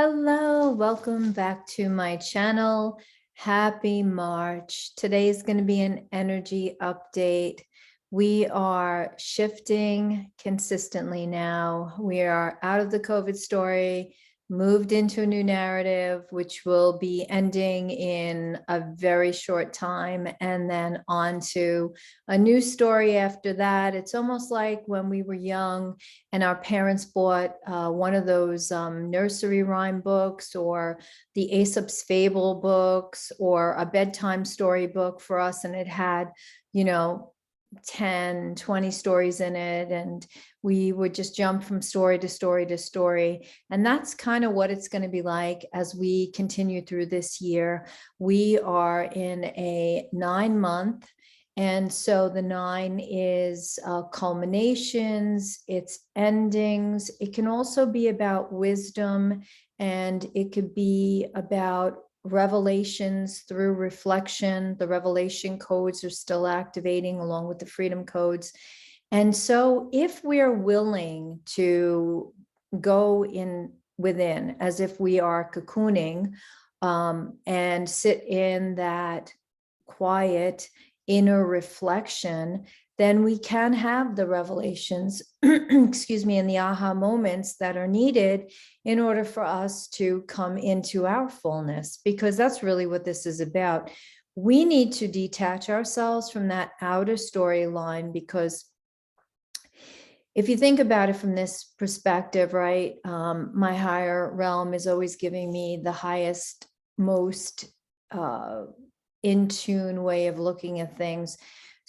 Hello, welcome back to my channel. Happy March. Today is going to be an energy update. We are shifting consistently now. We are out of the COVID story, moved into a new narrative, which will be ending in a very short time, and then on to a new story after that. It's almost like when we were young and our parents bought one of those nursery rhyme books or the Aesop's Fable books or a bedtime story book for us, and it had, 10, 20 stories in it, and we would just jump from story to story to story. And that's kind of what it's going to be like as we continue through this year. We are in a 9-month. And so the 9 is culminations, it's endings. It can also be about wisdom, and it could be about revelations through reflection. The revelation codes are still activating along with the freedom codes. And so if we're willing to go in within as if we are cocooning, and sit in that quiet inner reflection, then we can have the revelations, excuse me, and the aha moments that are needed in order for us to come into our fullness, because that's really what this is about. We need to detach ourselves from that outer storyline, because if you think about it from this perspective, right, my higher realm is always giving me the highest, most in tune way of looking at things.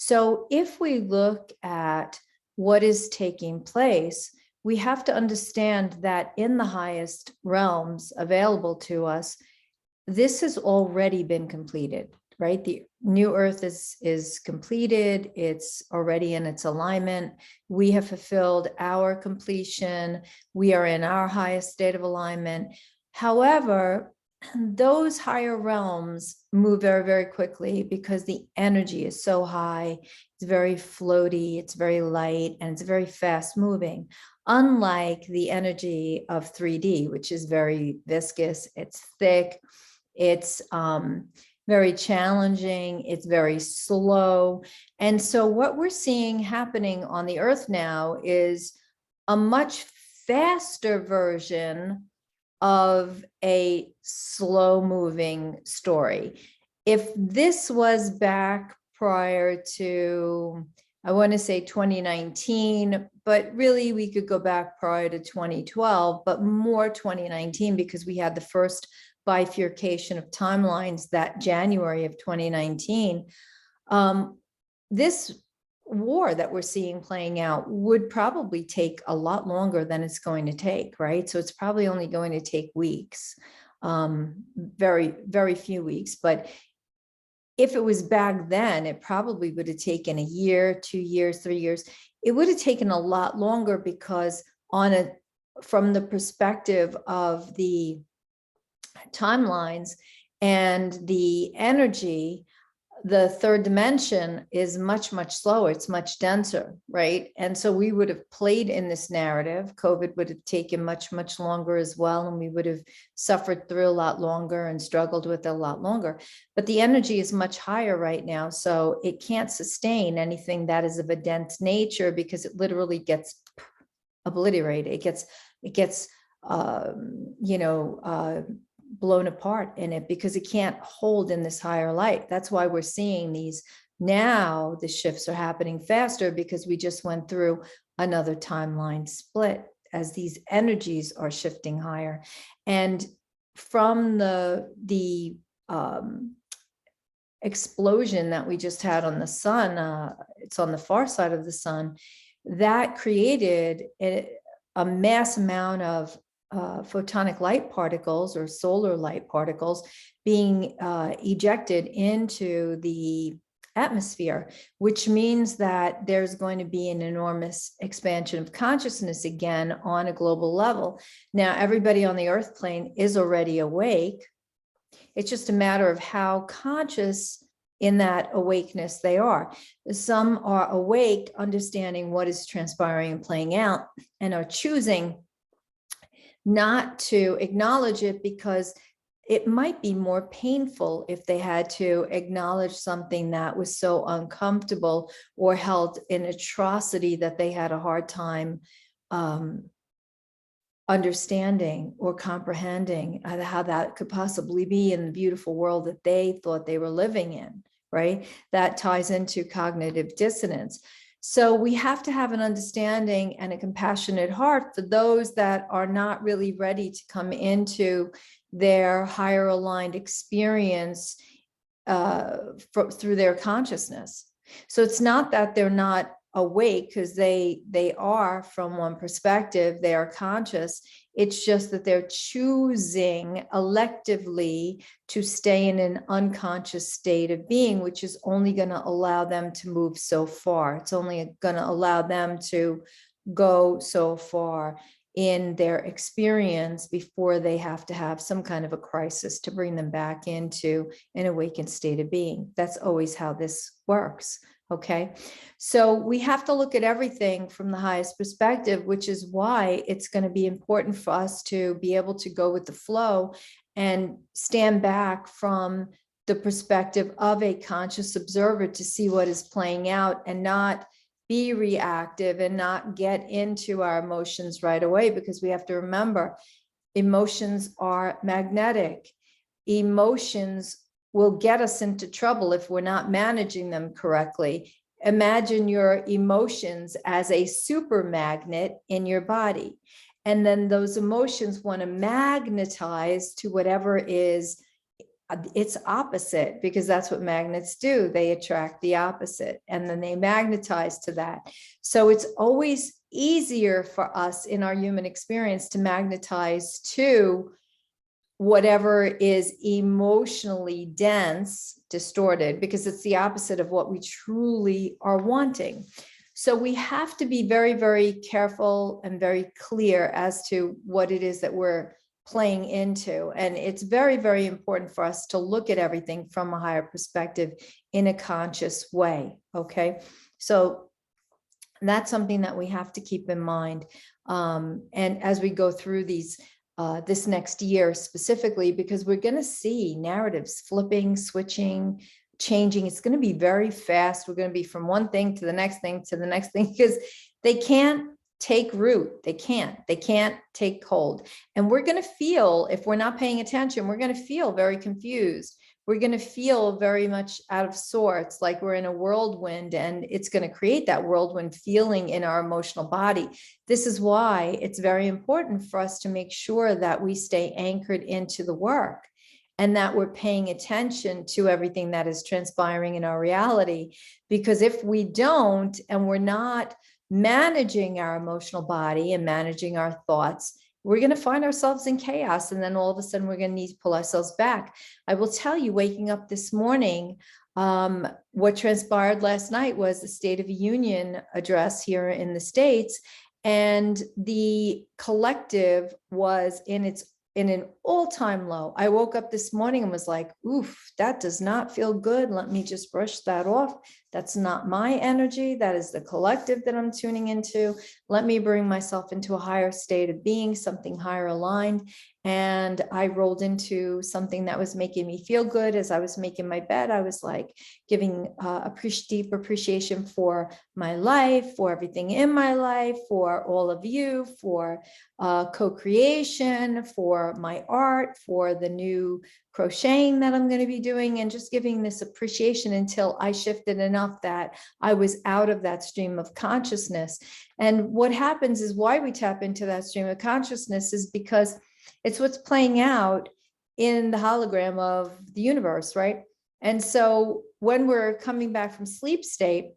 So if we look at what is taking place, we have to understand that in the highest realms available to us, this has already been completed, right? The new earth is completed. It's already in its alignment. We have fulfilled our completion. We are in our highest state of alignment. However, those higher realms move very, very quickly because the energy is so high. It's very floaty, it's very light, and it's very fast moving. Unlike the energy of 3D, which is very viscous, it's thick, it's very challenging, it's very slow. And so what we're seeing happening on the earth now is a much faster version of a slow moving story. If this was back prior to, I want to say 2019, but really we could go back prior to 2012, but more 2019, because we had the first bifurcation of timelines that January of 2019. This war that we're seeing playing out would probably take a lot longer than it's going to take, right? So it's probably only going to take weeks, very, very few weeks. But if it was back then, it probably would have taken a year, 2 years, 3 years. It would have taken a lot longer, because from the perspective of the timelines and the energy, the third dimension is much, much slower. It's much denser, right? And so we would have played in this narrative. COVID would have taken much, much longer as well. And we would have suffered through a lot longer and struggled with it a lot longer. But the energy is much higher right now. So it can't sustain anything that is of a dense nature, because it literally gets obliterated. It gets blown apart in it, because it can't hold in this higher light. That's why we're seeing these now. The shifts are happening faster, because we just went through another timeline split as these energies are shifting higher. And from the explosion that we just had on the sun, it's on the far side of the sun, that created a mass amount of photonic light particles, or solar light particles, being ejected into the atmosphere, which means that there's going to be an enormous expansion of consciousness again on a global level. Now, everybody on the earth plane is already awake. It's just a matter of how conscious in that awakeness they are. Some are awake, understanding what is transpiring and playing out, and are choosing not to acknowledge it because it might be more painful if they had to acknowledge something that was so uncomfortable or held in atrocity that they had a hard time understanding or comprehending how that could possibly be in the beautiful world that they thought they were living in, right? That ties into cognitive dissonance. So we have to have an understanding and a compassionate heart for those that are not really ready to come into their higher aligned experience through their consciousness. So it's not that they're not awake, because they are, from one perspective, they are conscious. It's just that they're choosing electively to stay in an unconscious state of being, which is only going to allow them to move so far. It's only going to allow them to go so far in their experience before they have to have some kind of a crisis to bring them back into an awakened state of being. That's always how this works. Okay, so we have to look at everything from the highest perspective, which is why it's going to be important for us to be able to go with the flow and stand back from the perspective of a conscious observer to see what is playing out, and not be reactive and not get into our emotions right away, because we have to remember emotions are magnetic. Emotions will get us into trouble if we're not managing them correctly. Imagine your emotions as a super magnet in your body. And then those emotions want to magnetize to whatever is its opposite, because that's what magnets do. They attract the opposite, and then they magnetize to that. So it's always easier for us in our human experience to magnetize to whatever is emotionally dense, distorted, because it's the opposite of what we truly are wanting. So we have to be very, very careful and very clear as to what it is that we're playing into. And it's very, very important for us to look at everything from a higher perspective in a conscious way. Okay. So that's something that we have to keep in mind. And as we go through these, this next year specifically, because we're going to see narratives flipping, switching, changing. It's going to be very fast. We're going to be from one thing to the next thing to the next thing, because they can't take root. They can't take hold. And we're going to feel, if we're not paying attention, we're going to feel very confused. We're going to feel very much out of sorts, like we're in a whirlwind, and it's going to create that whirlwind feeling in our emotional body. This is why it's very important for us to make sure that we stay anchored into the work, and that we're paying attention to everything that is transpiring in our reality. Because if we don't, and we're not managing our emotional body and managing our thoughts, we're going to find ourselves in chaos. And then all of a sudden, we're going to need to pull ourselves back. I will tell you, waking up this morning, what transpired last night was the State of the Union address here in the States. And the collective was in an all-time low. I woke up this morning and was like, oof, that does not feel good. Let me just brush that off. That's not my energy. That is the collective that I'm tuning into. Let me bring myself into a higher state of being, something higher aligned. And I rolled into something that was making me feel good. As I was making my bed, I was like giving deep appreciation for my life, for everything in my life, for all of you, for co-creation, for my art, for the new crocheting that I'm going to be doing, and just giving this appreciation until I shifted enough that I was out of that stream of consciousness. And what happens is, why we tap into that stream of consciousness is because it's what's playing out in the hologram of the universe, right? And so when we're coming back from sleep state,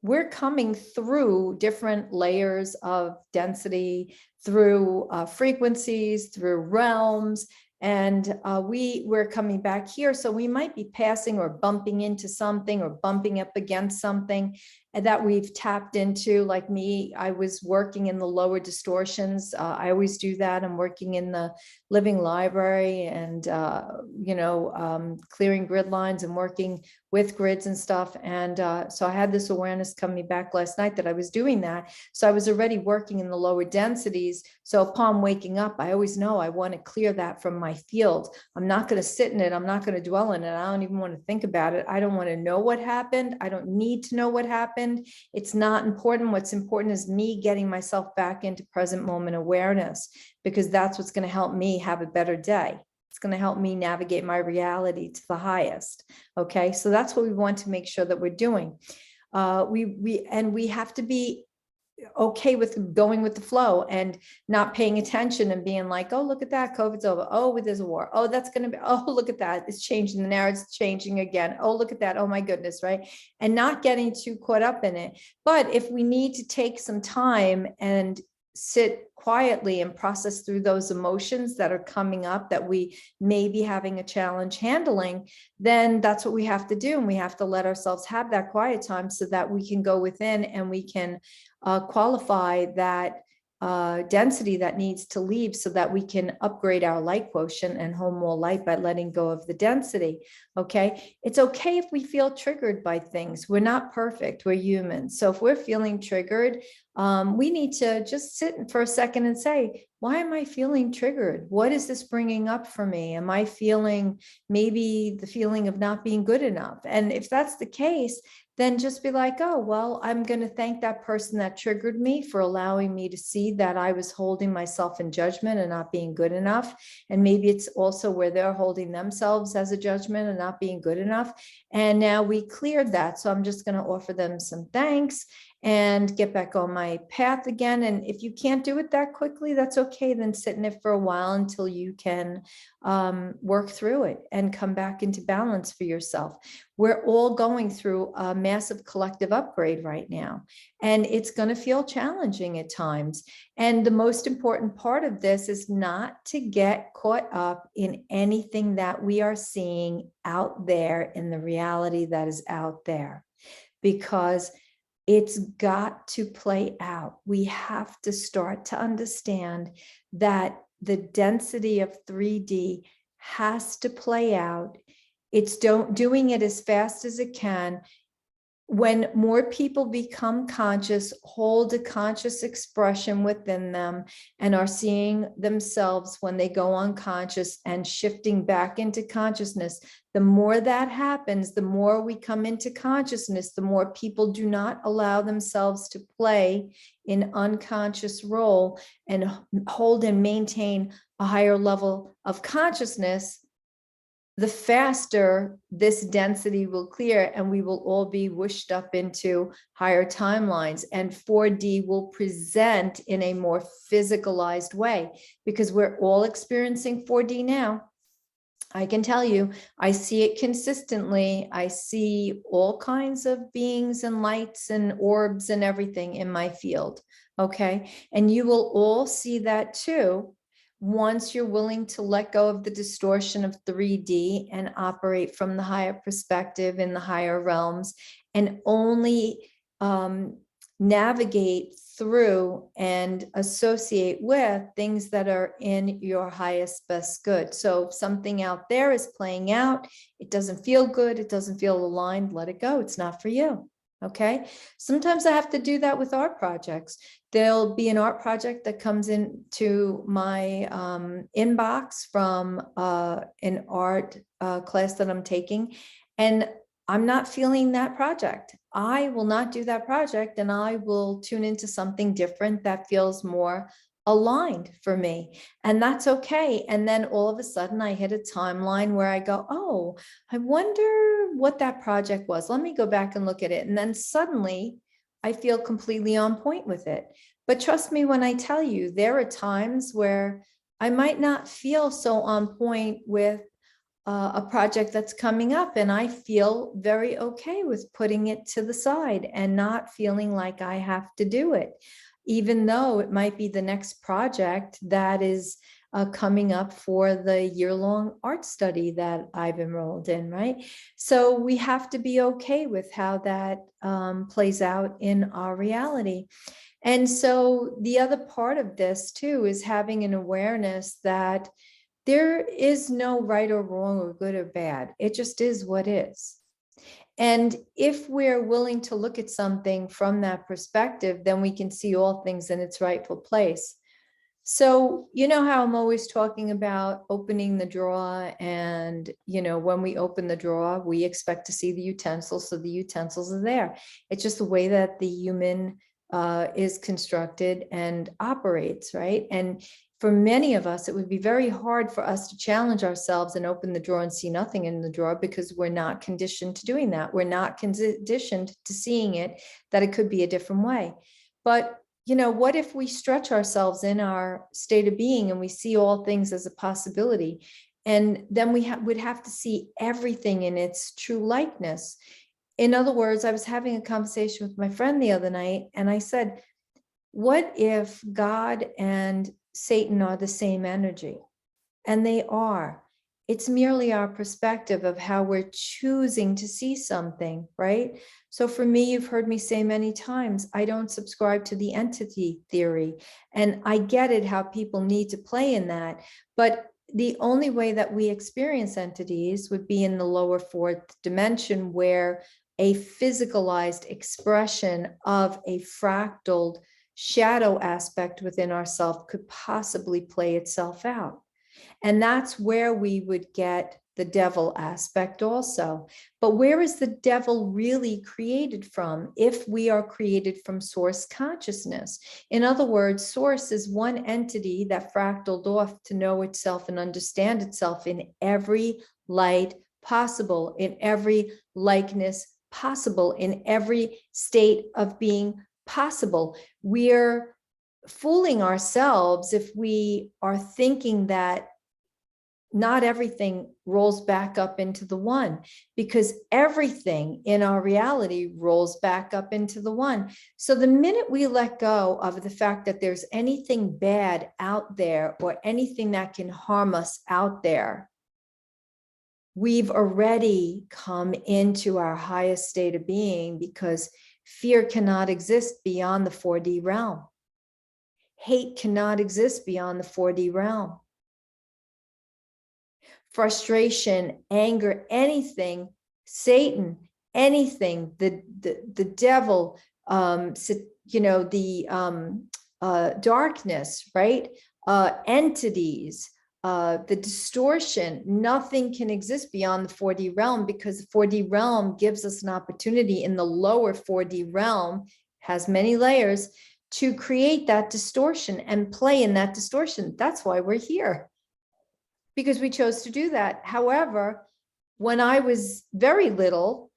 we're coming through different layers of density, through frequencies, through realms, and we're coming back here. So we might be passing or bumping into something or bumping up against something. that we've tapped into. Like me, I was working in the lower distortions. I always do that. I'm working in the living library and, clearing grid lines and working with grids and stuff. And so I had this awareness coming back last night that I was doing that. So I was already working in the lower densities. So upon waking up, I always know I want to clear that from my field. I'm not going to sit in it. I'm not going to dwell in it. I don't even want to think about it. I don't want to know what happened. I don't need to know what happened. It's not important. What's important is me getting myself back into present moment awareness, because that's what's going to help me have a better day. It's going to help me navigate my reality to the highest. Okay, so that's what we want to make sure that we're doing. We have to be okay with going with the flow and not paying attention and being like, oh, look at that, COVID's over. Oh, there's a war. Oh, that's going to be, oh, look at that. It's changing. The narrative's changing again. Oh, look at that. Oh my goodness. Right. And not getting too caught up in it. But if we need to take some time and sit quietly and process through those emotions that are coming up that we may be having a challenge handling, then that's what we have to do. And we have to let ourselves have that quiet time so that we can go within and we can qualify that density that needs to leave so that we can upgrade our light quotient and hold more light by letting go of the density. Okay. It's okay if we feel triggered by things. We're not perfect. We're human. So if we're feeling triggered, we need to just sit for a second and say, why am I feeling triggered? What is this bringing up for me? Am I feeling maybe the feeling of not being good enough? And if that's the case, then just be like, oh, well, I'm going to thank that person that triggered me for allowing me to see that I was holding myself in judgment and not being good enough. And maybe it's also where they're holding themselves as a judgment and not being good enough. And now we cleared that. So I'm just going to offer them some thanks and get back on my path again. And if you can't do it that quickly, that's okay. Then sit in it for a while until you can work through it and come back into balance for yourself. We're all going through a massive collective upgrade right now, and it's going to feel challenging at times. And the most important part of this is not to get caught up in anything that we are seeing out there in the reality that is out there, because it's got to play out. We have to start to understand that the density of 3D has to play out. It's doing it as fast as it can. When more people become conscious, hold a conscious expression within them, and are seeing themselves when they go unconscious and shifting back into consciousness, the more that happens, the more we come into consciousness, the more people do not allow themselves to play in unconscious role and hold and maintain a higher level of consciousness, the faster this density will clear and we will all be whooshed up into higher timelines, and 4D will present in a more physicalized way, because we're all experiencing 4D now. I can tell you, I see it consistently. I see all kinds of beings and lights and orbs and everything in my field. Okay. And you will all see that too, once you're willing to let go of the distortion of 3D and operate from the higher perspective in the higher realms, and only navigate through and associate with things that are in your highest best good. So if something out there is playing out, it doesn't feel good, it doesn't feel aligned, let it go. It's not for you. Okay. Sometimes I have to do that with art projects. There'll be an art project that comes into my inbox from an art class that I'm taking, and I'm not feeling that project. I will not do that project, and I will tune into something different that feels more aligned for me. And that's okay. And then all of a sudden I hit a timeline where I go, oh, I wonder what that project was. Let me go back and look at it. And then suddenly I feel completely on point with it. But trust me when I tell you, there are times where I might not feel so on point with a project that's coming up, and I feel very okay with putting it to the side and not feeling like I have to do it, even though it might be the next project that is coming up for the year-long art study that I've enrolled in, right? So we have to be okay with how that plays out in our reality. And so the other part of this too is having an awareness that there is no right or wrong or good or bad. It just is what is. And if we're willing to look at something from that perspective, then we can see all things in its rightful place. So, you know how I'm always talking about opening the drawer, and, when we open the drawer, we expect to see the utensils. So the utensils are there. It's just the way that the human is constructed and operates, right? And for many of us, it would be very hard for us to challenge ourselves and open the drawer and see nothing in the drawer, because we're not conditioned to doing that. We're not conditioned to seeing it, that it could be a different way. But what if we stretch ourselves in our state of being and we see all things as a possibility? And then we would have to see everything in its true likeness. In other words, I was having a conversation with my friend the other night, and I said, what if God and Satan are the same energy? And they are. It's merely our perspective of how we're choosing to see something, right? So for me, you've heard me say many times, I don't subscribe to the entity theory. And I get it, how people need to play in that. But the only way that we experience entities would be in the lower fourth dimension, where a physicalized expression of a fractaled shadow aspect within ourselves could possibly play itself out. And that's where we would get the devil aspect also. But where is the devil really created from if we are created from source consciousness? In other words, source is one entity that fractaled off to know itself and understand itself in every light possible, in every likeness possible, in every state of being possible. We're fooling ourselves if we are thinking that not everything rolls back up into the one, because everything in our reality rolls back up into the one. So the minute we let go of the fact that there's anything bad out there or anything that can harm us out there, we've already come into our highest state of being, because fear cannot exist beyond the 4D realm. Hate cannot exist beyond the 4D realm. Frustration, anger, anything, Satan, anything, the devil, darkness, right? Entities, the distortion, nothing can exist beyond the 4D realm, because the 4D realm gives us an opportunity in the lower 4D realm, has many layers, to create that distortion and play in that distortion. That's why we're here, because we chose to do that. However, when I was very little,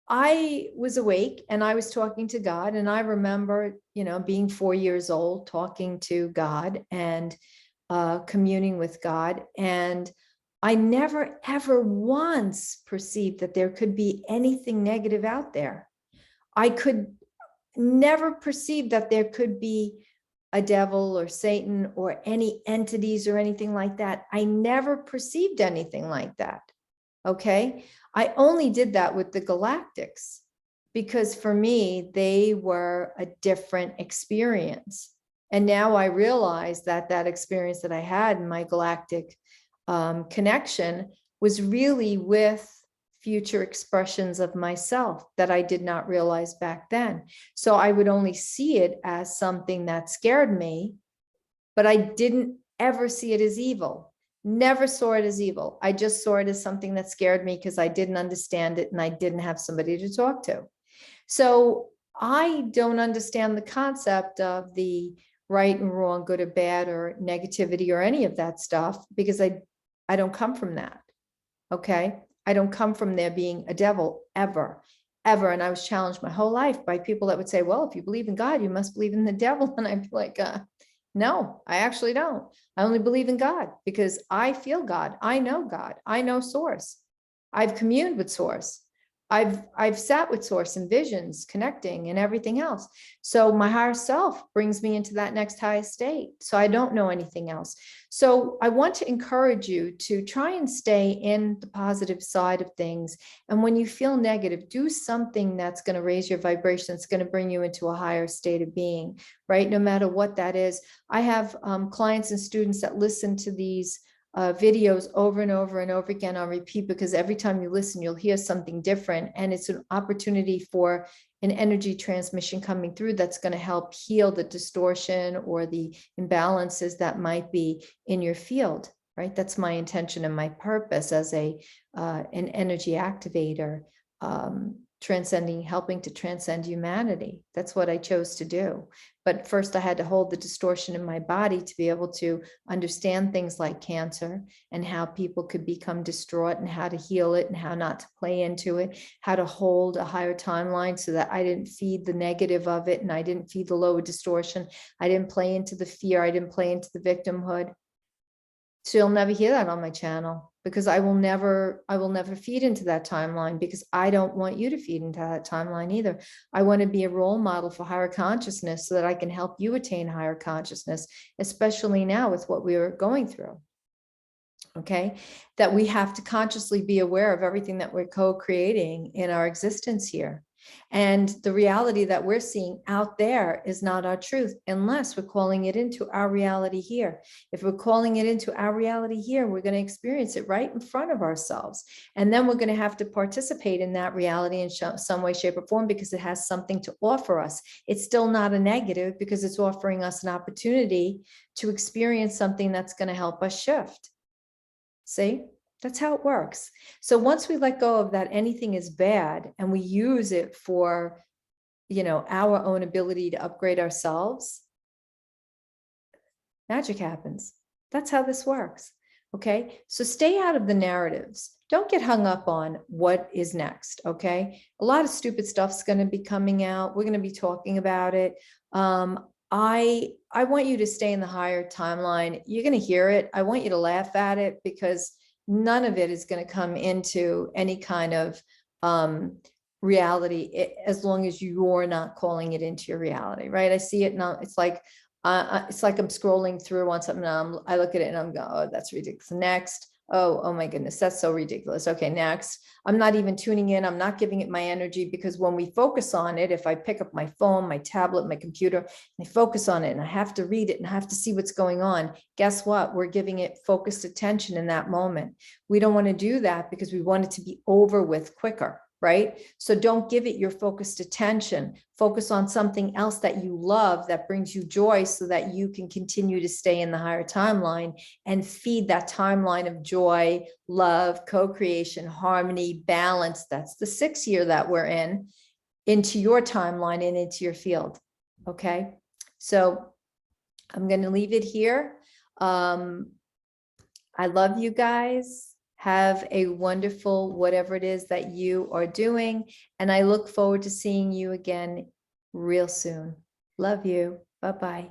I was awake and I was talking to God. And I remember, being 4 years old, talking to God and communing with God. And I never, ever once perceived that there could be anything negative out there. I could never perceive that there could be a devil or Satan or any entities or anything like that. I never perceived anything like that. Okay. I only did that with the galactics, because for me, they were a different experience. And now I realize that that experience that I had in my galactic connection was really with future expressions of myself that I did not realize back then. So I would only see it as something that scared me, but I didn't ever see it as evil. Never saw it as evil. I just saw it as something that scared me because I didn't understand it and I didn't have somebody to talk to. So I don't understand the concept of the right and wrong, good or bad, or negativity or any of that stuff, because I don't come from that. Okay. I don't come from there being a devil ever. And I was challenged my whole life by people that would say, well, if you believe in God, you must believe in the devil. And I'd be like, no, I actually don't. I only believe in God because I feel God. I know God. I know source. I've communed with source. I've sat with source and visions, connecting and everything else. So my higher self brings me into that next highest state. So I don't know anything else. So I want to encourage you to try and stay in the positive side of things. And when you feel negative, do something that's going to raise your vibration. It's going to bring you into a higher state of being, right? No matter what that is. I have clients and students that listen to these videos over and over and over again on repeat, because every time you listen, you'll hear something different. And it's an opportunity for an energy transmission coming through that's going to help heal the distortion or the imbalances that might be in your field, right? That's my intention and my purpose as an energy activator, helping to transcend humanity. That's what I chose to do. But first I had to hold the distortion in my body to be able to understand things like cancer and how people could become distraught and how to heal it and how not to play into it, how to hold a higher timeline so that I didn't feed the negative of it and I didn't feed the lower distortion. I didn't play into the fear. I didn't play into the victimhood. So you'll never hear that on my channel, because I will never feed into that timeline, because I don't want you to feed into that timeline either. I want to be a role model for higher consciousness so that I can help you attain higher consciousness, especially now with what we are going through. Okay, that we have to consciously be aware of everything that we're co-creating in our existence here. And the reality that we're seeing out there is not our truth unless we're calling it into our reality here. If we're calling it into our reality here, we're going to experience it right in front of ourselves. And then we're going to have to participate in that reality in some way, shape, or form, because it has something to offer us. It's still not a negative, because it's offering us an opportunity to experience something that's going to help us shift. See? That's how it works. So once we let go of that anything is bad and we use it for, our own ability to upgrade ourselves, magic happens. That's how this works. Okay. So stay out of the narratives. Don't get hung up on what is next. Okay. A lot of stupid stuff's going to be coming out. We're going to be talking about it. I want you to stay in the higher timeline. You're going to hear it. I want you to laugh at it, because none of it is going to come into any kind of reality as long as you're not calling it into your reality, right? I see it now. It's like I'm scrolling through on something. I look at it and I'm going, oh, that's ridiculous. Next. Oh my goodness, that's so ridiculous. Okay, next. I'm not even tuning in. I'm not giving it my energy, because when we focus on it, if I pick up my phone, my tablet, my computer, and I focus on it and I have to read it and I have to see what's going on, guess what? We're giving it focused attention in that moment. We don't want to do that, because we want it to be over with quicker. Right? So don't give it your focused attention. Focus on something else that you love, that brings you joy, so that you can continue to stay in the higher timeline and feed that timeline of joy, love, co-creation, harmony, balance. That's the 6th year that we're in, into your timeline and into your field. Okay. So I'm going to leave it here. I love you guys. Have a wonderful whatever it is that you are doing. And I look forward to seeing you again real soon. Love you. Bye-bye.